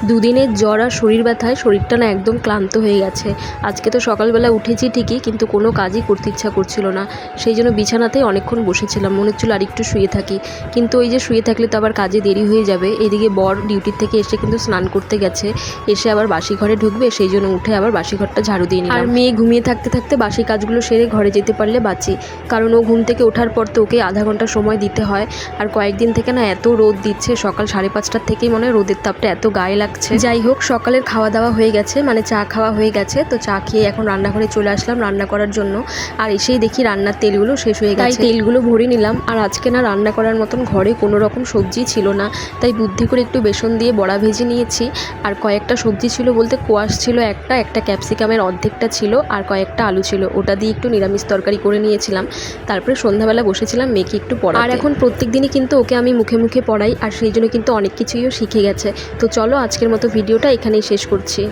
দুদিনের জ্বর আর শরীর ব্যথায় শরীরটা না একদম ক্লান্ত হয়ে গেছে। আজকে তো সকালবেলা উঠেছি ঠিকই, কিন্তু কোনো কাজই করতে ইচ্ছা করছিল না। সেই জন্য বিছানাতেই অনেকক্ষণ বসেছিলাম, মনে হচ্ছিল আর একটু শুয়ে থাকি। কিন্তু ওই যে শুয়ে থাকলে তো আবার কাজে দেরি হয়ে যাবে। এদিকে বর ডিউটির থেকে এসে কিন্তু স্নান করতে গেছে, এসে আবার বাসি ঘরে ঢুকবে, সেই জন্য উঠে আবার বাসি ঘরটা ঝাড়ু দিয়ে নিলাম। আর মেয়ে ঘুমিয়ে থাকতে থাকতে বাসি কাজগুলো সেরে ঘরে যেতে পারলে বাঁচি, কারণ ও ঘুম থেকে ওঠার পর তো ওকে আধা ঘন্টা সময় দিতে হয়। আর কয়েকদিন থেকে না এত রোদ দিচ্ছে, সকাল 5:30টার থেকেই মনে হয় রোদের তাপটা এত গায়ে লাগছে। যাই হোক, সকালের খাওয়া দাওয়া হয়ে গেছে, মানে চা খাওয়া হয়ে গেছে। তো চা খেয়ে এখন রান্নাঘরে চলে আসলাম রান্না করার জন্য। আর এসেই দেখি রান্নার তেলগুলো শেষ হয়ে গেছে, তাই তেলগুলো ভরে নিলাম। আর আজকে না রান্না করার মতন ঘরে কোনো রকম সবজি ছিল না, তাই বুদ্ধি করে একটু বেসন দিয়ে বড়া ভেজে নিয়েছি। আর কয়েকটা সবজি ছিল বলতে কোয়াশ ছিল একটা ক্যাপসিকামের অর্ধেকটা ছিল, আর কয়েকটা আলু ছিল, ওটা দিয়ে একটু নিরামিষ তরকারি করে নিয়েছিলাম। তারপরে সন্ধ্যাবেলা বসেছিলাম মেয়েকে একটু পড়াতে। আর এখন প্রত্যেক দিনই কিন্তু ওকে আমি মুখে মুখে পড়াই, আর সেই জন্য কিন্তু অনেক কিছুইও শিখে গেছে। তো চলো আজকের মতো ভিডিওটা এখানেই শেষ করছি।